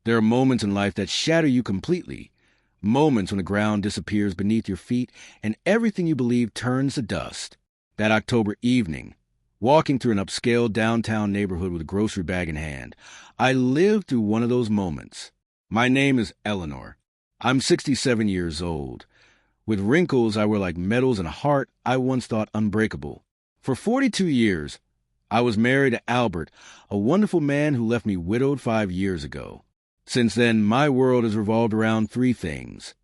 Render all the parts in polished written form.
There are moments in life that shatter you completely. Moments when the ground disappears beneath your feet and everything you believe turns to dust. That October evening, walking through an upscale downtown neighborhood with a grocery bag in hand, I lived through one of those moments. My name is Eleanor. I'm 67 years old. With wrinkles I wear like medals and a heart I once thought unbreakable. For 42 years, I was married to Albert, a wonderful man who left me widowed 5 years ago. Since then, my world has revolved around three things: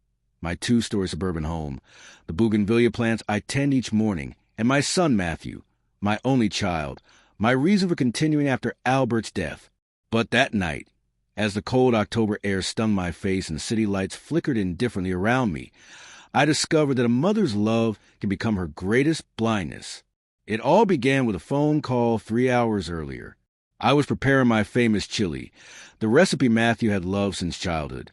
my two-story suburban home, the bougainvillea plants I tend each morning, and my son Matthew, my only child, my reason for continuing after Albert's death. But that night, as the cold October air stung my face and city lights flickered indifferently around me, I discovered that a mother's love can become her greatest blindness. It all began with a phone call 3 hours earlier. I was preparing my famous chili, the recipe Matthew had loved since childhood,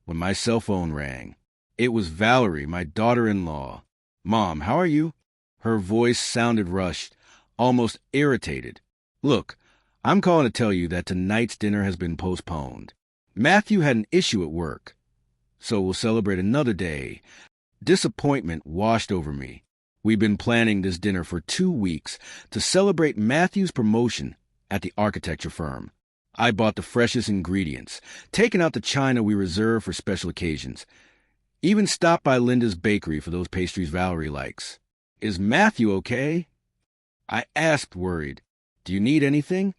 when my cell phone rang. It was Valerie, my daughter-in-law. "Mom, how are you?" Her voice sounded rushed, almost irritated. "Look, I'm calling to tell you that tonight's dinner has been postponed. Matthew had an issue at work, so we'll celebrate another day." Disappointment washed over me. We'd been planning this dinner for 2 weeks to celebrate Matthew's promotion at the architecture firm. I bought the freshest ingredients, taken out the china we reserve for special occasions. Even stopped by Linda's bakery for those pastries Valerie likes. "Is Matthew okay?" I asked, worried. "Do you need anything?"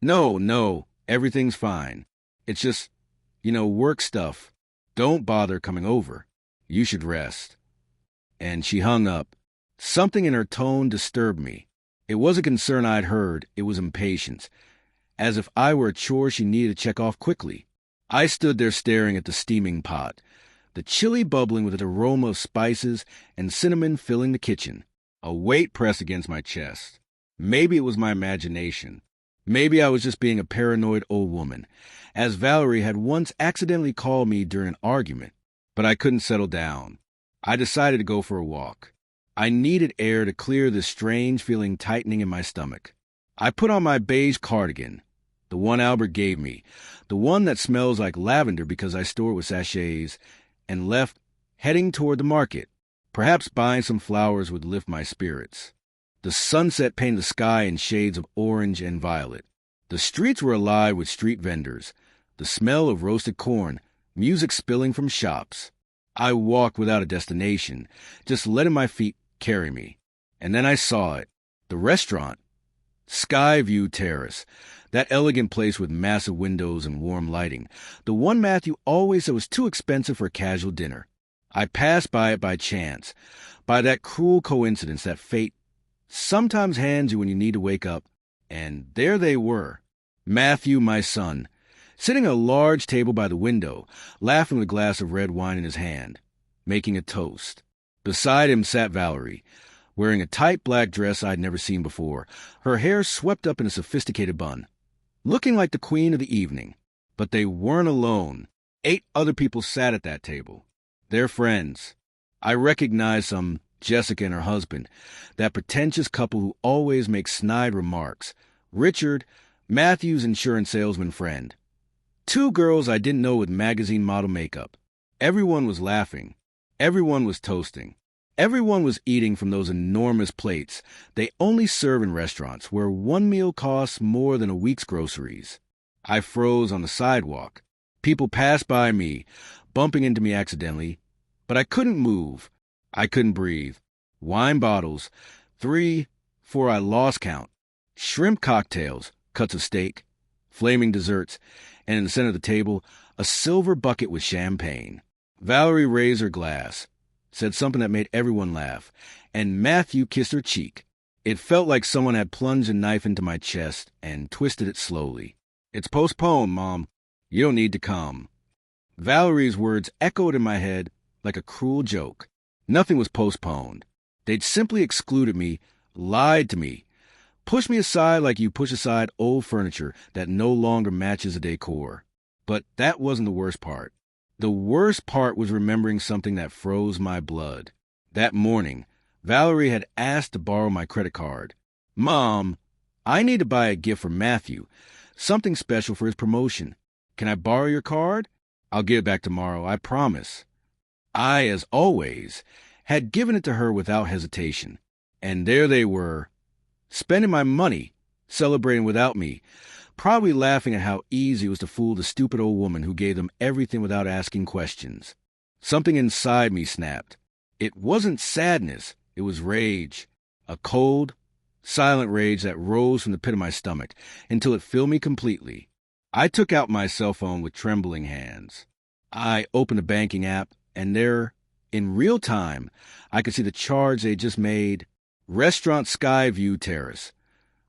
No, everything's fine. It's just, work stuff. Don't bother coming over. You should rest." And she hung up. Something in her tone disturbed me. It wasn't concern I'd heard, it was impatience, as if I were a chore she needed to check off quickly. I stood there staring at the steaming pot, the chili bubbling with an aroma of spices and cinnamon filling the kitchen. A weight pressed against my chest. Maybe it was my imagination. Maybe I was just being a paranoid old woman, as Valerie had once accidentally called me during an argument. But I couldn't settle down. I decided to go for a walk. I needed air to clear this strange feeling tightening in my stomach. I put on my beige cardigan, the one Albert gave me, the one that smells like lavender because I store it with sachets, and left, heading toward the market. Perhaps buying some flowers would lift my spirits. The sunset painted the sky in shades of orange and violet. The streets were alive with street vendors, the smell of roasted corn, music spilling from shops. I walked without a destination, just letting my feet carry me. And then I saw it. The restaurant. Skyview Terrace. That elegant place with massive windows and warm lighting. The one Matthew always said was too expensive for a casual dinner. I passed by it by chance, by that cruel coincidence that fate sometimes hands you when you need to wake up. And there they were. Matthew, my son, sitting at a large table by the window, laughing with a glass of red wine in his hand, making a toast. Beside him sat Valerie, wearing a tight black dress I'd never seen before, her hair swept up in a sophisticated bun, looking like the queen of the evening. But they weren't alone. 8 other people sat at that table. Their friends. I recognized some, Jessica and her husband, that pretentious couple who always make snide remarks. Richard, Matthew's insurance salesman friend. 2 girls I didn't know with magazine model makeup. Everyone was laughing. Everyone was toasting. Everyone was eating from those enormous plates they only serve in restaurants where one meal costs more than a week's groceries. I froze on the sidewalk. People passed by me, bumping into me accidentally, but I couldn't move. I couldn't breathe. Wine bottles, 3, 4 I lost count. Shrimp cocktails, cuts of steak, flaming desserts, and in the center of the table, a silver bucket with champagne. Valerie raised her glass, said something that made everyone laugh, and Matthew kissed her cheek. It felt like someone had plunged a knife into my chest and twisted it slowly. "It's postponed, Mom. You don't need to come." Valerie's words echoed in my head like a cruel joke. Nothing was postponed. They'd simply excluded me, lied to me, pushed me aside like you push aside old furniture that no longer matches the decor. But that wasn't the worst part. The worst part was remembering something that froze my blood. That morning, Valerie had asked to borrow my credit card. "Mom, I need to buy a gift for Matthew, something special for his promotion. Can I borrow your card? I'll give it back tomorrow, I promise. I, as always, had given it to her without hesitation. And there they were, spending my money, celebrating without me, probably laughing at how easy it was to fool the stupid old woman who gave them everything without asking questions. Something inside me snapped. It wasn't sadness, it was rage. A cold, silent rage that rose from the pit of my stomach until it filled me completely. I took out my cell phone with trembling hands. I opened the banking app, and there, in real time, I could see the charge they just made. Restaurant Skyview Terrace,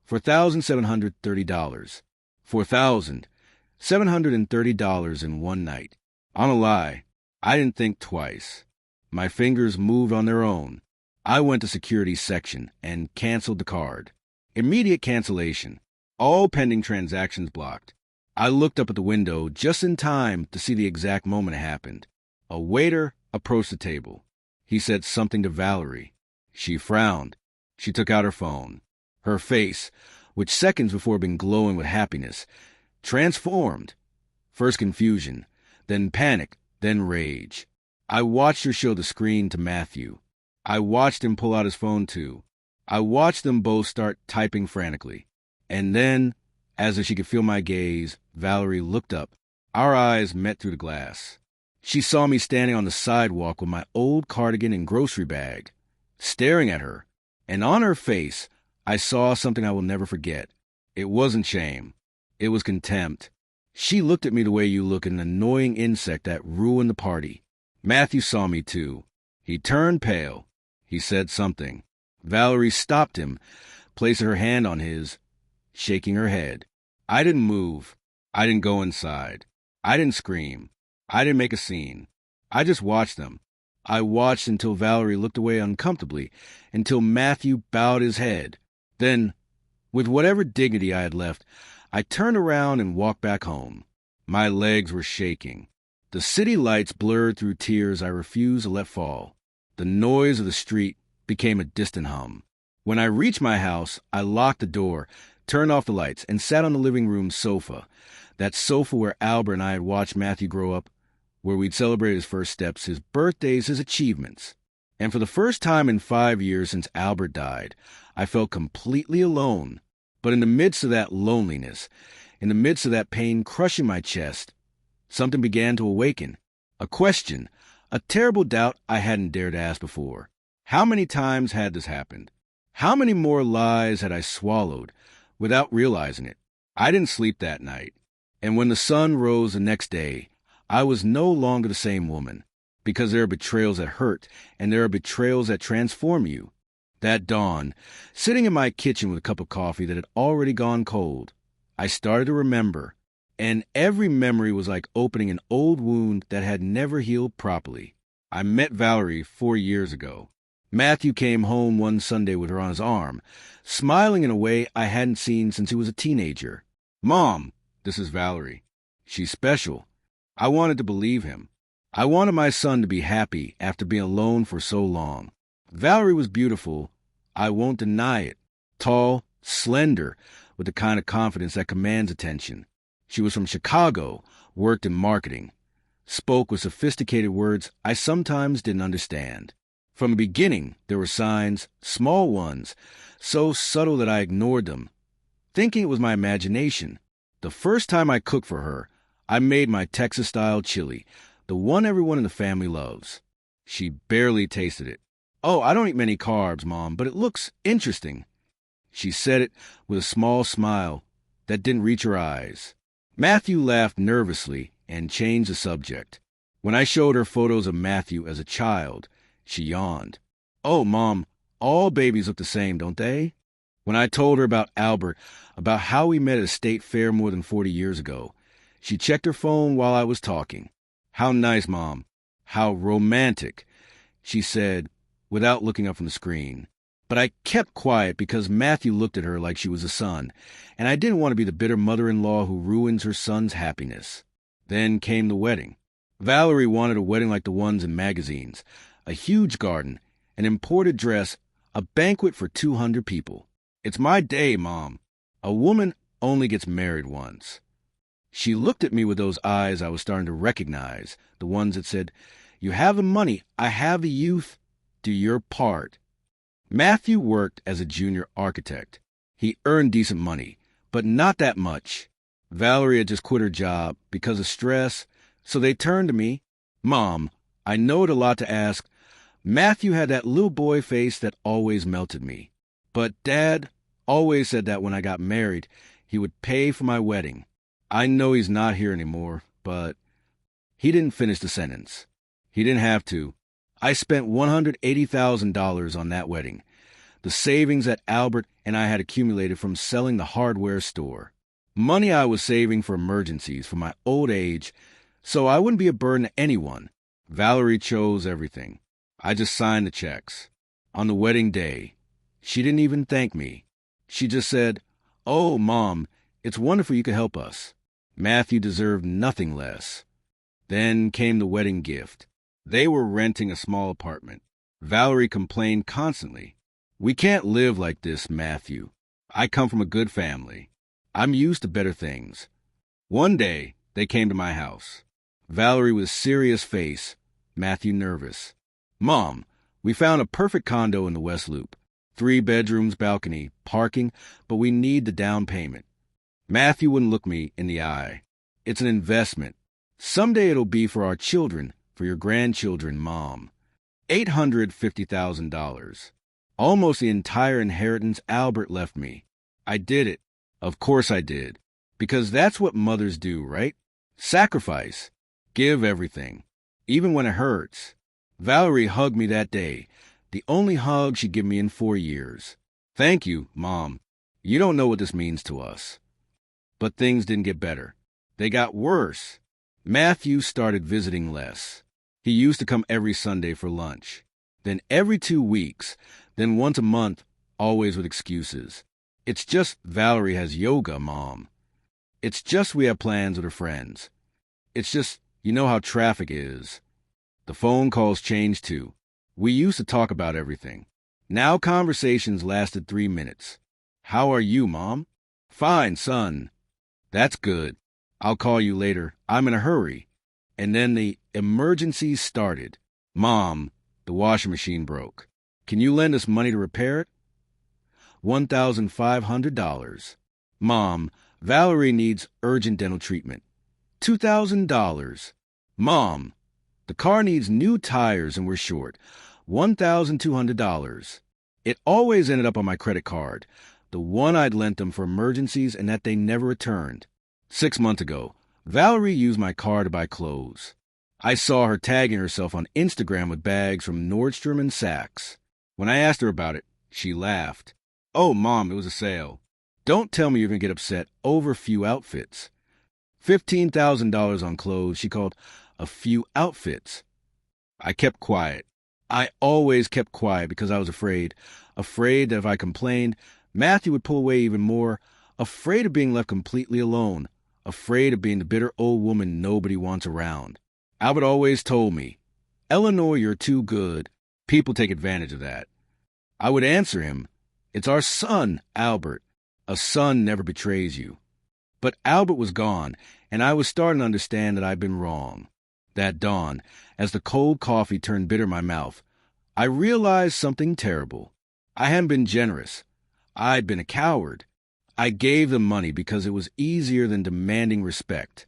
$4,730. $4,730 in one night. On a lie, I didn't think twice. My fingers moved on their own. I went to security section and canceled the card. Immediate cancellation. All pending transactions blocked. I looked up at the window just in time to see the exact moment it happened. A waiter approached the table. He said something to Valerie. She frowned. She took out her phone. Her face, which seconds before had been glowing with happiness, transformed. First confusion, then panic, then rage. I watched her show the screen to Matthew. I watched him pull out his phone too. I watched them both start typing frantically. And then, as if she could feel my gaze, Valerie looked up. Our eyes met through the glass. She saw me standing on the sidewalk with my old cardigan and grocery bag, staring at her. And on her face, I saw something I will never forget. It wasn't shame. It was contempt. She looked at me the way you look at an annoying insect that ruined the party. Matthew saw me too. He turned pale. He said something. Valerie stopped him, placing her hand on his, shaking her head. I didn't move. I didn't go inside. I didn't scream. I didn't make a scene. I just watched them. I watched until Valerie looked away uncomfortably, until Matthew bowed his head. Then, with whatever dignity I had left, I turned around and walked back home. My legs were shaking. The city lights blurred through tears I refused to let fall. The noise of the street became a distant hum. When I reached my house, I locked the door, turned off the lights, and sat on the living room sofa, that sofa where Albert and I had watched Matthew grow up, where we'd celebrated his first steps, his birthdays, his achievements. And for the first time in 5 years since Albert died, I felt completely alone. But in the midst of that loneliness, in the midst of that pain crushing my chest, something began to awaken. A question, a terrible doubt I hadn't dared ask before. How many times had this happened? How many more lies had I swallowed without realizing it? I didn't sleep that night. And when the sun rose the next day, I was no longer the same woman, because there are betrayals that hurt, and there are betrayals that transform you. That dawn, sitting in my kitchen with a cup of coffee that had already gone cold, I started to remember, and every memory was like opening an old wound that had never healed properly. I met Valerie 4 years ago. Matthew came home one Sunday with her on his arm, smiling in a way I hadn't seen since he was a teenager. "Mom, this is Valerie. She's special." I wanted to believe him. I wanted my son to be happy after being alone for so long. Valerie was beautiful. I won't deny it. Tall, slender, with the kind of confidence that commands attention. She was from Chicago, worked in marketing, spoke with sophisticated words I sometimes didn't understand. From the beginning, there were signs, small ones, so subtle that I ignored them, thinking it was my imagination. The first time I cooked for her, I made my Texas-style chili, the one everyone in the family loves. She barely tasted it. "Oh, I don't eat many carbs, Mom, but it looks interesting." She said it with a small smile that didn't reach her eyes. Matthew laughed nervously and changed the subject. When I showed her photos of Matthew as a child, she yawned. "Oh, Mom, all babies look the same, don't they?" When I told her about Albert, about how we met at a state fair more than 40 years ago, she checked her phone while I was talking. "How nice, Mom. How romantic," she said, without looking up from the screen. But I kept quiet because Matthew looked at her like she was a son, and I didn't want to be the bitter mother-in-law who ruins her son's happiness. Then came the wedding. Valerie wanted a wedding like the ones in magazines, a huge garden, an imported dress, a banquet for 200 people. "It's my day, Mom. A woman only gets married once." She looked at me with those eyes I was starting to recognize, the ones that said, "You have the money, I have the youth, do your part." Matthew worked as a junior architect. He earned decent money, but not that much. Valerie had just quit her job because of stress, so they turned to me. "Mom, I know it's a lot to ask." Matthew had that little boy face that always melted me. "But Dad always said that when I got married, he would pay for my wedding. I know he's not here anymore, but..." He didn't finish the sentence. He didn't have to. I spent $180,000 on that wedding, the savings that Albert and I had accumulated from selling the hardware store. Money I was saving for emergencies, for my old age, so I wouldn't be a burden to anyone. Valerie chose everything. I just signed the checks. On the wedding day, she didn't even thank me. She just said, "Oh, Mom, it's wonderful you could help us." Matthew deserved nothing less. Then came the wedding gift. They were renting a small apartment. Valerie complained constantly. "We can't live like this, Matthew. I come from a good family. I'm used to better things." One day, they came to my house. Valerie with serious face, Matthew nervous. "Mom, we found a perfect condo in the West Loop. 3 bedrooms, balcony, parking, but we need the down payment." Matthew wouldn't look me in the eye. "It's an investment. Someday it'll be for our children, for your grandchildren, Mom." $850,000. Almost the entire inheritance Albert left me. I did it. Of course I did. Because that's what mothers do, right? Sacrifice. Give everything. Even when it hurts. Valerie hugged me that day. The only hug she'd given me in 4 years. "Thank you, Mom. You don't know what this means to us." But things didn't get better. They got worse. Matthew started visiting less. He used to come every Sunday for lunch. Then every 2 weeks. Then once a month, always with excuses. "It's just Valerie has yoga, Mom." "It's just we have plans with her friends." "It's just, you know how traffic is." The phone calls changed too. We used to talk about everything. Now conversations lasted 3 minutes. "How are you, Mom?" "Fine, son." "That's good. I'll call you later. I'm in a hurry." And then the emergencies started. "Mom, the washing machine broke. Can you lend us money to repair it?" $1,500. "Mom, Valerie needs urgent dental treatment." $2,000. "Mom, the car needs new tires and we're short." $1,200. It always ended up on my credit card, the one I'd lent them for emergencies and that they never returned. 6 months ago, Valerie used my car to buy clothes. I saw her tagging herself on Instagram with bags from Nordstrom and Saks. When I asked her about it, she laughed. "Oh, Mom, it was a sale." Don't tell me you're going to get upset over few outfits. $15,000 on clothes she called a few outfits. I kept quiet. I always kept quiet because I was afraid. Afraid that if I complained, Matthew would pull away even more. Afraid of being left completely alone. Afraid of being the bitter old woman nobody wants around. Albert always told me, "Eleanor, you're too good. People take advantage of that." I would answer him, "It's our son, Albert. A son never betrays you." But Albert was gone, and I was starting to understand that I'd been wrong. That dawn, as the cold coffee turned bitter in my mouth, I realized something terrible. I hadn't been generous. I'd been a coward. I gave them money because it was easier than demanding respect.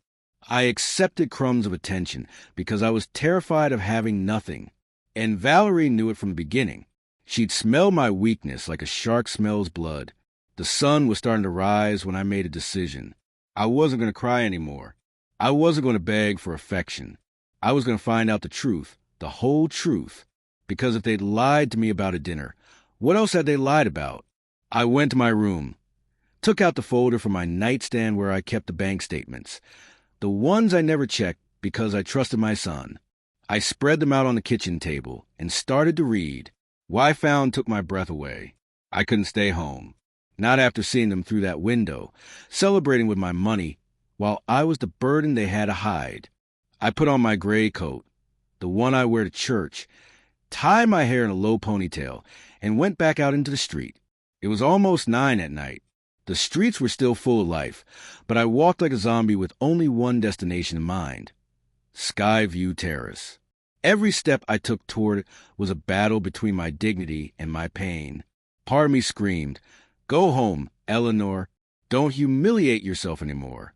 I accepted crumbs of attention because I was terrified of having nothing. And Valerie knew it from the beginning. She'd smelled my weakness like a shark smells blood. The sun was starting to rise when I made a decision. I wasn't going to cry anymore. I wasn't going to beg for affection. I was going to find out the truth, the whole truth. Because if they'd lied to me about a dinner, what else had they lied about? I went to my room, took out the folder from my nightstand where I kept the bank statements, the ones I never checked because I trusted my son. I spread them out on the kitchen table and started to read. What I found took my breath away. I couldn't stay home. Not after seeing them through that window, celebrating with my money, while I was the burden they had to hide. I put on my gray coat, the one I wear to church, tied my hair in a low ponytail, and went back out into the street. It was almost 9 at night. The streets were still full of life, but I walked like a zombie with only one destination in mind: Skyview Terrace. Every step I took toward it was a battle between my dignity and my pain. Part of me screamed, "Go home, Eleanor. Don't humiliate yourself anymore."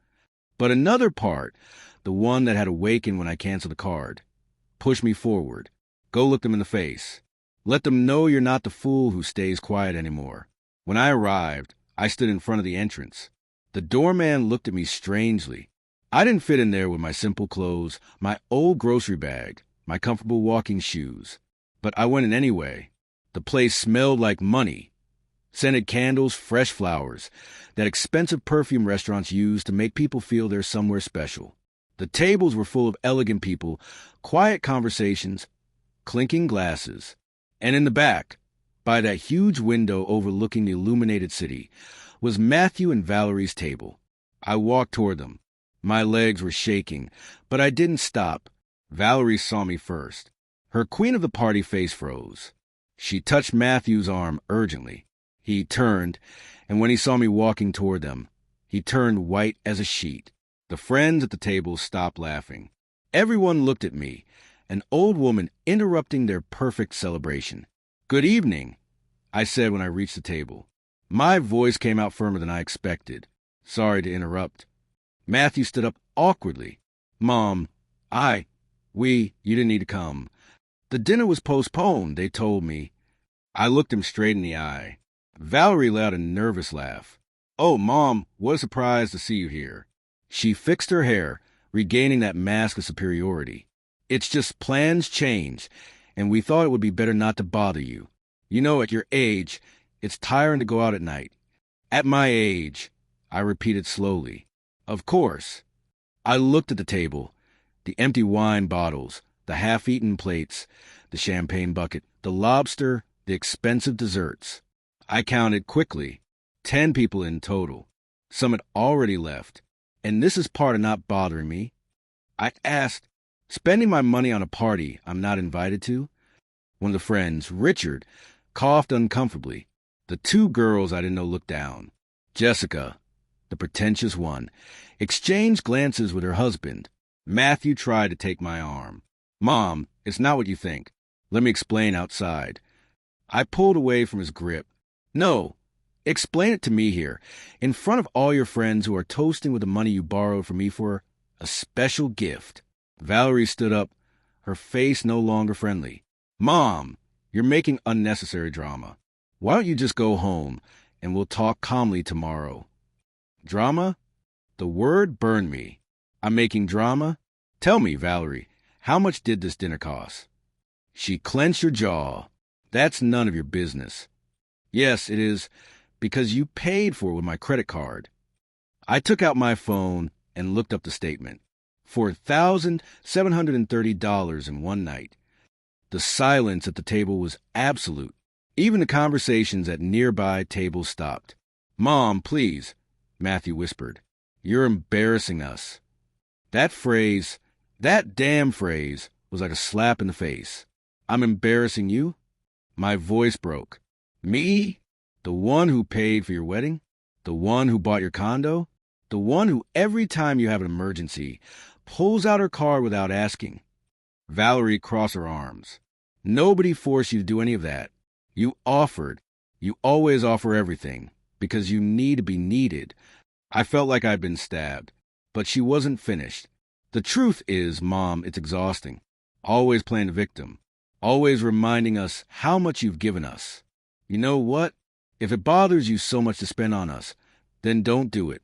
But another part, the one that had awakened when I canceled the card, pushed me forward. Go look them in the face. Let them know you're not the fool who stays quiet anymore. When I arrived, I stood in front of the entrance. The doorman looked at me strangely. I didn't fit in there with my simple clothes, my old grocery bag, my comfortable walking shoes. But I went in anyway. The place smelled like money. Scented candles, fresh flowers, that expensive perfume restaurants use to make people feel they're somewhere special. The tables were full of elegant people, quiet conversations, clinking glasses. And in the back, by that huge window overlooking the illuminated city, was Matthew and Valerie's table. I walked toward them. My legs were shaking, but I didn't stop. Valerie saw me first. Her queen of the party face froze. She touched Matthew's arm urgently. He turned, and when he saw me walking toward them, he turned white as a sheet. The friends at the table stopped laughing. Everyone looked at me, an old woman interrupting their perfect celebration. "Good evening," I said when I reached the table. My voice came out firmer than I expected. "Sorry to interrupt." Matthew stood up awkwardly. "Mom, you didn't need to come. The dinner was postponed, they told me." I looked him straight in the eye. Valerie let out a nervous laugh. "Oh, Mom, what a surprise to see you here." She fixed her hair, regaining that mask of superiority. "It's just plans change, and we thought it would be better not to bother you. You know, at your age, it's tiring to go out at night." "At my age," I repeated slowly. "Of course." I looked at the table, the empty wine bottles, the half-eaten plates, the champagne bucket, the lobster, the expensive desserts. I counted quickly, 10 people in total. Some had already left, and this is part of not bothering me. I asked, spending my money on a party I'm not invited to? One of the friends, Richard, coughed uncomfortably. The 2 girls I didn't know looked down. Jessica, the pretentious one, exchanged glances with her husband. Matthew tried to take my arm. "Mom, it's not what you think. Let me explain outside." I pulled away from his grip. "No, explain it to me here, in front of all your friends who are toasting with the money you borrowed from me for a special gift." Valerie stood up, her face no longer friendly. "Mom, you're making unnecessary drama. Why don't you just go home, and we'll talk calmly tomorrow?" Drama? The word burned me. I'm making drama? Tell me, Valerie, how much did this dinner cost? She clenched her jaw. "That's none of your business." "Yes, it is, because you paid for it with my credit card." I took out my phone and looked up the statement. $4,730 in one night. The silence at the table was absolute. Even the conversations at nearby tables stopped. "Mom, please," Matthew whispered. "You're embarrassing us." That damn phrase, was like a slap in the face. "I'm embarrassing you?" My voice broke. "Me? The one who paid for your wedding? The one who bought your condo? The one who, every time you have an emergency, pulls out her card without asking?" Valerie crossed her arms. "Nobody forced you to do any of that. You offered. You always offer everything, because you need to be needed." I felt like I'd been stabbed, but she wasn't finished. "The truth is, Mom, it's exhausting. Always playing the victim. Always reminding us how much you've given us. You know what? If it bothers you so much to spend on us, then don't do it."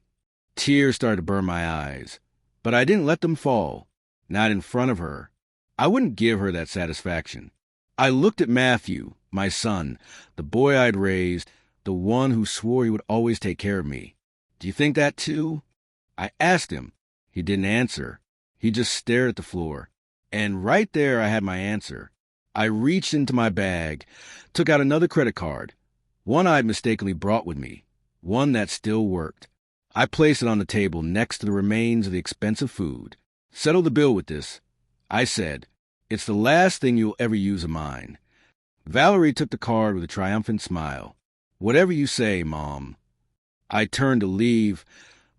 Tears started to burn my eyes, but I didn't let them fall. Not in front of her. I wouldn't give her that satisfaction. I looked at Matthew, my son, the boy I'd raised, the one who swore he would always take care of me. "Do you think that too?" I asked him. He didn't answer. He just stared at the floor. And right there I had my answer. I reached into my bag, took out another credit card, one I'd mistakenly brought with me, one that still worked. I placed it on the table next to the remains of the expensive food. "Settle the bill with this," I said. "It's the last thing you'll ever use of mine." Valerie took the card with a triumphant smile. "Whatever you say, Mom." I turned to leave,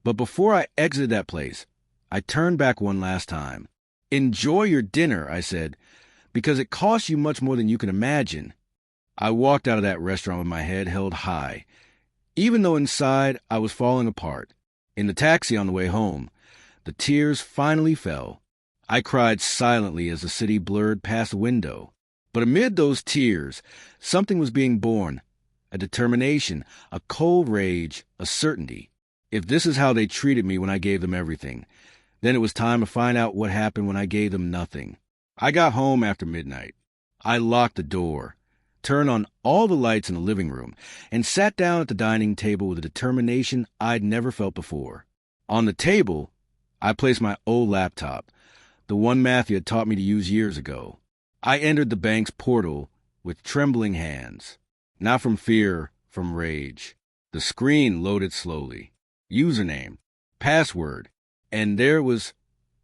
but before I exited that place, I turned back one last time. "Enjoy your dinner," I said, "because it costs you much more than you can imagine." I walked out of that restaurant with my head held high, even though inside I was falling apart. In the taxi on the way home, the tears finally fell. I cried silently as the city blurred past the window. But amid those tears, something was being born. A determination, a cold rage, a certainty. If this is how they treated me when I gave them everything, then it was time to find out what happened when I gave them nothing. I got home after midnight. I locked the door, turned on all the lights in the living room, and sat down at the dining table with a determination I'd never felt before. On the table, I placed my old laptop, the one Matthew had taught me to use years ago. I entered the bank's portal with trembling hands. Not from fear, from rage. The screen loaded slowly. Username, password, and there was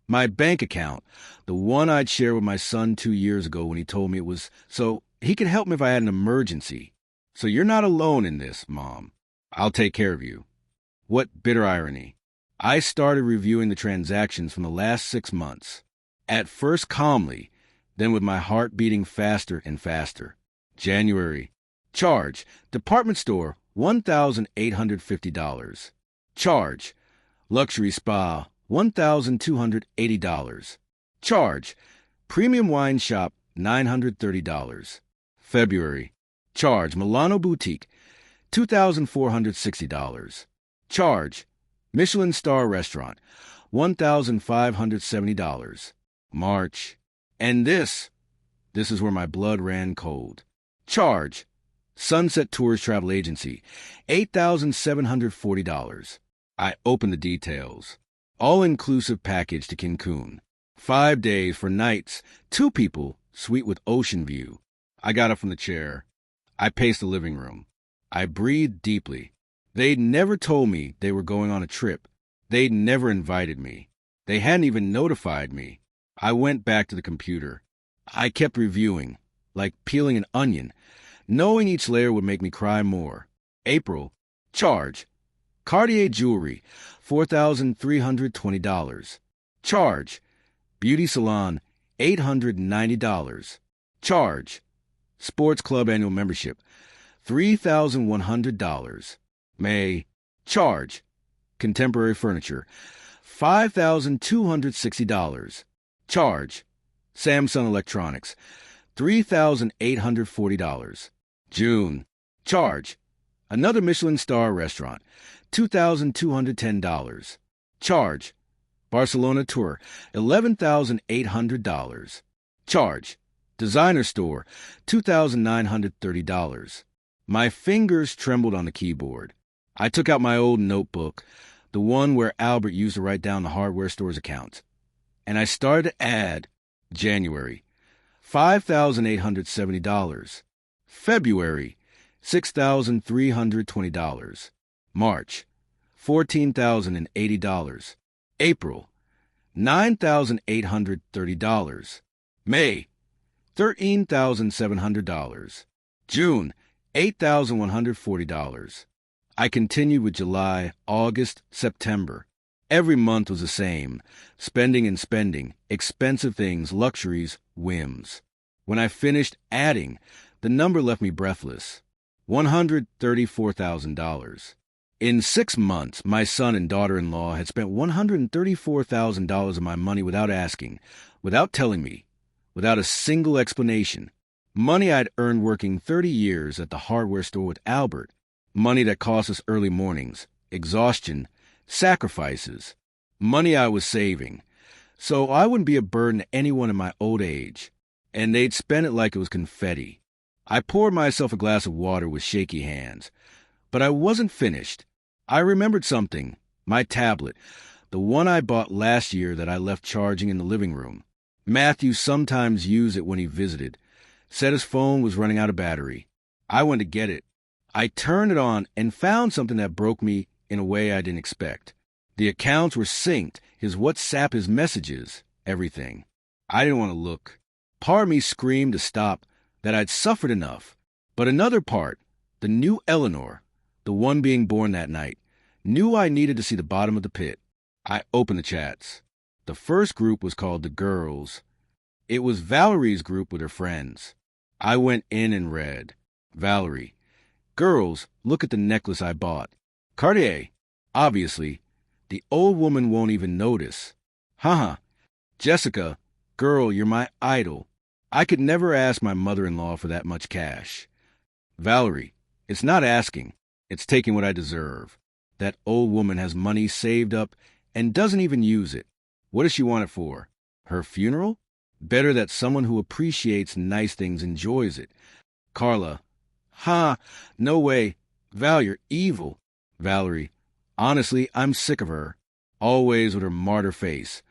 my bank account, the one I'd shared with my son 2 years ago when he told me it was so he could help me if I had an emergency. "So you're not alone in this, Mom. I'll take care of you." What bitter irony. I started reviewing the transactions from the last 6 months. At first calmly, then with my heart beating faster and faster. January. Charge, department store, $1,850. Charge, luxury spa, $1,280. Charge, premium wine shop, $930. February. Charge, Milano boutique, $2,460. Charge, Michelin star restaurant, $1,570. March. And this is where my blood ran cold. Charge, Sunset Tours Travel Agency, $8,740. I opened the details. All-inclusive package to Cancun. 5 days for nights, 2 people, suite with ocean view. I got up from the chair. I paced the living room. I breathed deeply. They'd never told me they were going on a trip. They'd never invited me. They hadn't even notified me. I went back to the computer. I kept reviewing, like peeling an onion, knowing each layer would make me cry more. April. Charge, Cartier jewelry, $4,320. Charge, beauty salon, $890. Charge, sports club annual membership, $3,100. May. Charge, contemporary furniture, $5,260. Charge, Samsung Electronics, $3,840. June. Charge, another Michelin star restaurant, $2,210. Charge, Barcelona tour, $11,800. Charge, designer store, $2,930. My fingers trembled on the keyboard. I took out my old notebook, the one where Albert used to write down the hardware store's accounts, and I started to add. January, $5,870. February, $6,320. March, $14,080. April, $9,830. May, $13,700. June, $8,140. I continued with July, August, September. Every month was the same, spending and spending, expensive things, luxuries, whims. When I finished adding, the number left me breathless. $134,000. In 6 months, my son and daughter-in-law had spent $134,000 of my money without asking, without telling me, without a single explanation. Money I'd earned working 30 years at the hardware store with Albert. Money that cost us early mornings, exhaustion, sacrifices. Money I was saving, so I wouldn't be a burden to anyone in my old age. And they'd spend it like it was confetti. I poured myself a glass of water with shaky hands. But I wasn't finished. I remembered something. My tablet, the one I bought last year that I left charging in the living room. Matthew sometimes used it when he visited. Said his phone was running out of battery. I went to get it. I turned it on and found something that broke me in a way I didn't expect. The accounts were synced, his WhatsApp, his messages, everything. I didn't want to look. Part of me screamed to stop, that I'd suffered enough. But another part, the new Eleanor, the one being born that night, Knew I needed to see the bottom of the pit. I opened the chats. The first group was called The Girls. It was Valerie's group with her friends. I went in and read. Valerie. Girls, look at the necklace I bought. Cartier. Obviously. The old woman won't even notice. Haha. Jessica. Girl, you're my idol. I could never ask my mother-in-law for that much cash. Valerie. It's not asking. It's taking what I deserve. That old woman has money saved up and doesn't even use it. What does she want it for? Her funeral? Better that someone who appreciates nice things enjoys it. Carla. Ha! No way. Val, you're evil. Valerie. Honestly, I'm sick of her. Always with her martyr face.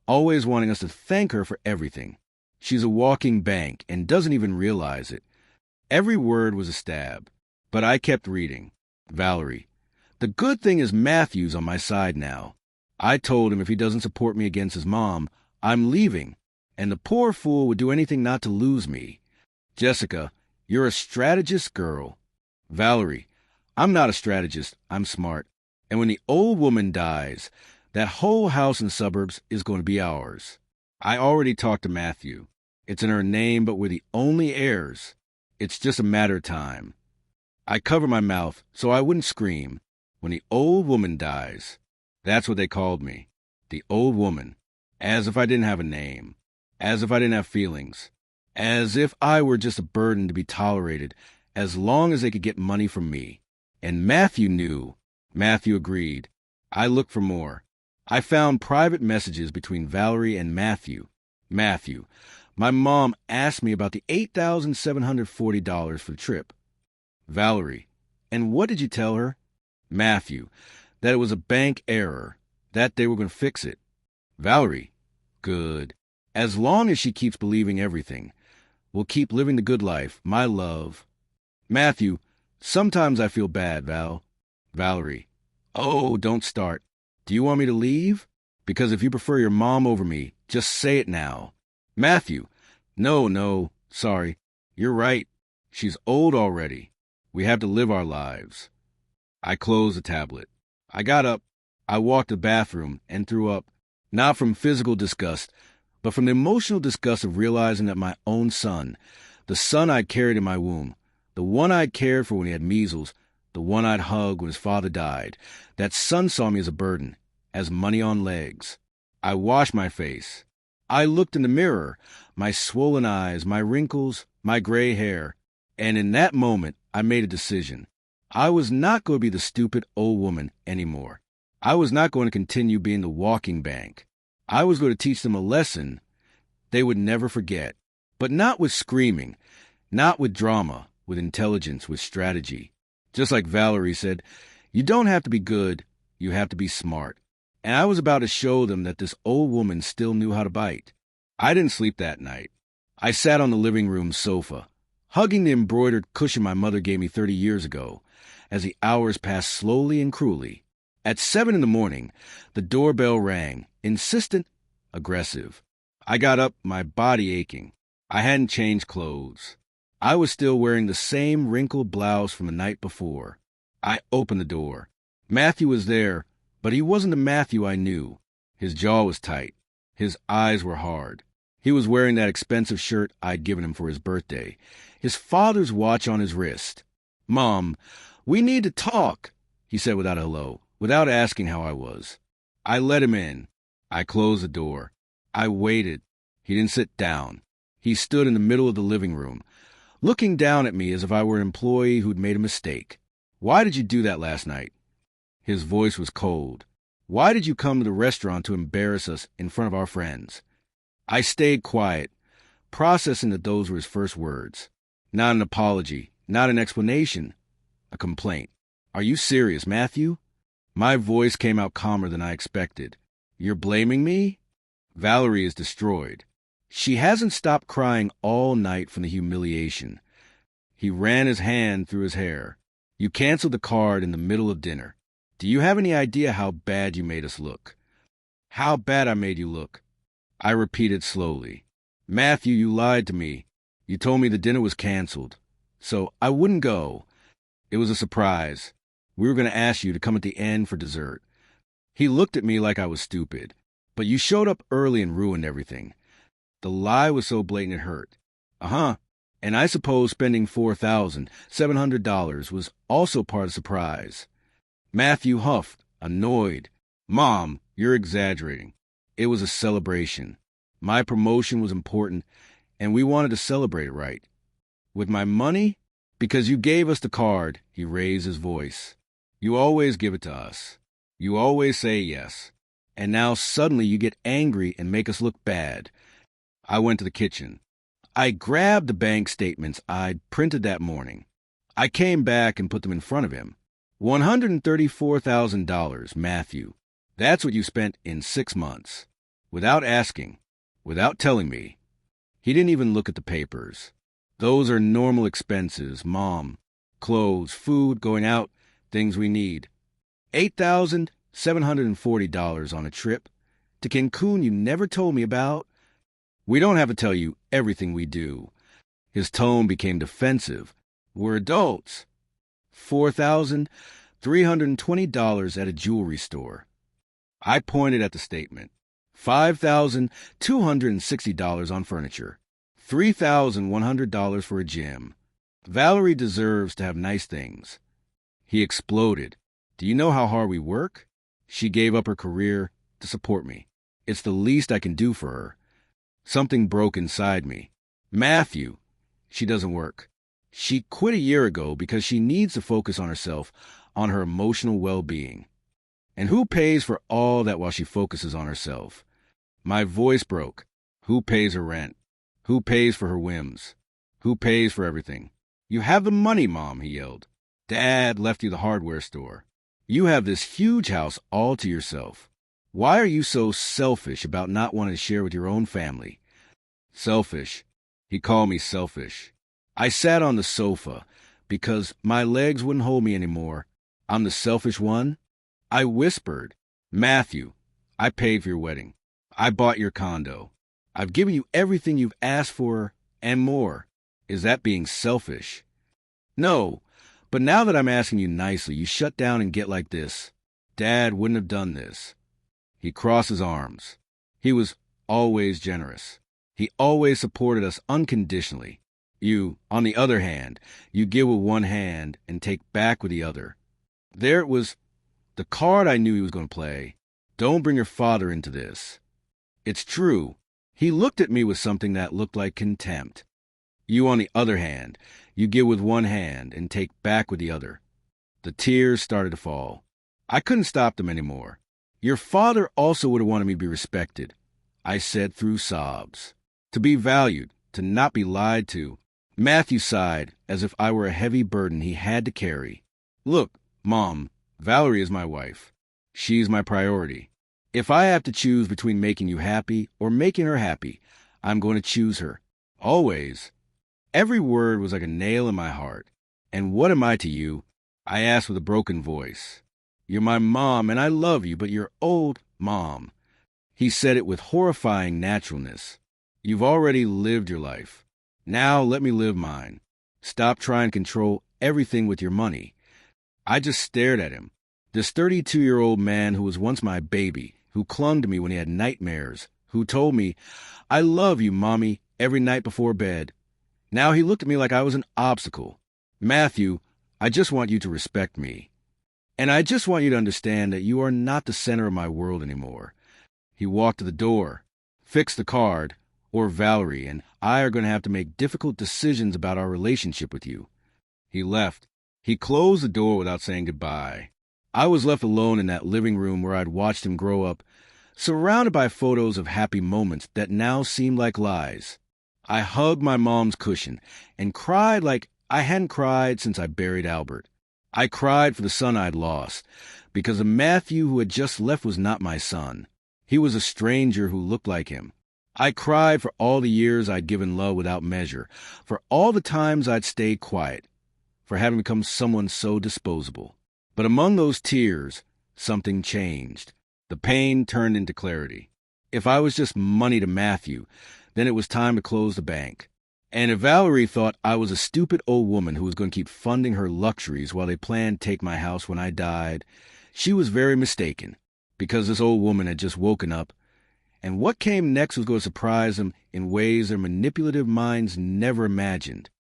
Always wanting us to thank her for everything. She's a walking bank and doesn't even realize it. Every word was a stab. But I kept reading. Valerie. The good thing is Matthew's on my side now. I told him if he doesn't support me against his mom, I'm leaving. And the poor fool would do anything not to lose me. Jessica. You're a strategist girl. Valerie. I'm not a strategist. I'm smart. And when the old woman dies, that whole house in the suburbs is going to be ours. I already talked to Matthew. It's in her name, but we're the only heirs. It's just a matter of time. I covered my mouth so I wouldn't scream. When the old woman dies, that's what they called me. The old woman. As if I didn't have a name. As if I didn't have feelings. As if I were just a burden to be tolerated as long as they could get money from me. And Matthew knew. Matthew agreed. I looked for more. I found private messages between Valerie and Matthew. Matthew. My mom asked me about the $8,740 for the trip. Valerie. And what did you tell her? Matthew. That it was a bank error. That they were going to fix it. Valerie. Good. As long as she keeps believing everything. We'll keep living the good life, my love. Matthew. Sometimes I feel bad, Val. Valerie. Oh, don't start. Do you want me to leave? Because if you prefer your mom over me, just say it now. Matthew. No, sorry. You're right. She's old already. We have to live our lives. I closed the tablet. I got up. I walked to the bathroom and threw up, not from physical disgust, but from the emotional disgust of realizing that my own son, the son I'd carried in my womb, the one I'd cared for when he had measles, the one I'd hugged when his father died, that son saw me as a burden, as money on legs. I washed my face. I looked in the mirror, my swollen eyes, my wrinkles, my gray hair, and in that moment I made a decision. I was not going to be the stupid old woman anymore. I was not going to continue being the walking bank. I was going to teach them a lesson they would never forget, but not with screaming, not with drama, with intelligence, with strategy. Just like Valerie said, you don't have to be good, you have to be smart. And I was about to show them that this old woman still knew how to bite. I didn't sleep that night. I sat on the living room sofa, hugging the embroidered cushion my mother gave me 30 years ago, as the hours passed slowly and cruelly. At 7 a.m, the doorbell rang, insistent, aggressive. I got up, my body aching. I hadn't changed clothes. I was still wearing the same wrinkled blouse from the night before. I opened the door. Matthew was there, but he wasn't the Matthew I knew. His jaw was tight. His eyes were hard. He was wearing that expensive shirt I'd given him for his birthday. His father's watch on his wrist. Mom, we need to talk, he said without a hello, without asking how I was. I let him in. I closed the door. I waited. He didn't sit down. He stood in the middle of the living room, looking down at me as if I were an employee who'd made a mistake. Why did you do that last night? His voice was cold. Why did you come to the restaurant to embarrass us in front of our friends? I stayed quiet, processing that those were his first words. Not an apology, not an explanation, a complaint. Are you serious, Matthew? My voice came out calmer than I expected. You're blaming me? Valerie is destroyed. She hasn't stopped crying all night from the humiliation. He ran his hand through his hair. You canceled the card in the middle of dinner. Do you have any idea how bad you made us look? How bad I made you look? I repeated slowly. Matthew, you lied to me. You told me the dinner was canceled. So I wouldn't go. It was a surprise. We were going to ask you to come at the end for dessert. He looked at me like I was stupid. But you showed up early and ruined everything. The lie was so blatant it hurt. Uh-huh. And I suppose spending $4,700 was also part of the surprise. Matthew huffed, annoyed. Mom, you're exaggerating. It was a celebration. My promotion was important, and we wanted to celebrate it right. With my money? Because you gave us the card, he raised his voice. You always give it to us. You always say yes. And now suddenly you get angry and make us look bad. I went to the kitchen. I grabbed the bank statements I'd printed that morning. I came back and put them in front of him. $134,000, Matthew. That's what you spent in 6 months. Without asking. Without telling me. He didn't even look at the papers. Those are normal expenses, Mom. Clothes, food, going out, things we need. $8,740 on a trip to Cancun you never told me about. We don't have to tell you everything we do. His tone became defensive. We're adults. $4,320 at a jewelry store. I pointed at the statement. $5,260 on furniture. $3,100 for a gym. Valerie deserves to have nice things. He exploded. Do you know how hard we work? She gave up her career to support me. It's the least I can do for her. Something broke inside me. Matthew, she doesn't work. She quit a year ago because she needs to focus on herself, on her emotional well-being. And who pays for all that while she focuses on herself? My voice broke. Who pays her rent? Who pays for her whims? Who pays for everything? You have the money, Mom, he yelled. Dad left you the hardware store. You have this huge house all to yourself. Why are you so selfish about not wanting to share with your own family? Selfish. He called me selfish. I sat on the sofa because my legs wouldn't hold me anymore. I'm the selfish one? I whispered, Matthew, I paid for your wedding. I bought your condo. I've given you everything you've asked for and more. Is that being selfish? No, but now that I'm asking you nicely, you shut down and get like this. Dad wouldn't have done this. He crossed his arms. He was always generous. He always supported us unconditionally. You, on the other hand, you give with one hand and take back with the other. There it was, the card I knew he was going to play. Don't bring your father into this. It's true. He looked at me with something that looked like contempt. You, on the other hand, you give with one hand and take back with the other. The tears started to fall. I couldn't stop them anymore. Your father also would have wanted me to be respected, I said through sobs. To be valued, to not be lied to. Matthew sighed as if I were a heavy burden he had to carry. Look, Mom, Valerie is my wife. She's my priority. If I have to choose between making you happy or making her happy, I'm going to choose her. Always. Every word was like a nail in my heart. And what am I to you? I asked with a broken voice. You're my mom, and I love you, but you're old, Mom. He said it with horrifying naturalness. You've already lived your life. Now let me live mine. Stop trying to control everything with your money. I just stared at him. This 32-year-old man who was once my baby, who clung to me when he had nightmares, who told me, I love you, Mommy, every night before bed. Now he looked at me like I was an obstacle. Matthew, I just want you to respect me. And I just want you to understand that you are not the center of my world anymore. He walked to the door, fixed the card, or Valerie and I are going to have to make difficult decisions about our relationship with you. He left. He closed the door without saying goodbye. I was left alone in that living room where I'd watched him grow up, surrounded by photos of happy moments that now seemed like lies. I hugged my mom's cushion and cried like I hadn't cried since I buried Albert. I cried for the son I'd lost, because the Matthew who had just left was not my son. He was a stranger who looked like him. I cried for all the years I'd given love without measure, for all the times I'd stayed quiet, for having become someone so disposable. But among those tears, something changed. The pain turned into clarity. If I was just money to Matthew, then it was time to close the bank. And if Valerie thought I was a stupid old woman who was going to keep funding her luxuries while they planned to take my house when I died, she was very mistaken, because this old woman had just woken up, and what came next was going to surprise them in ways their manipulative minds never imagined.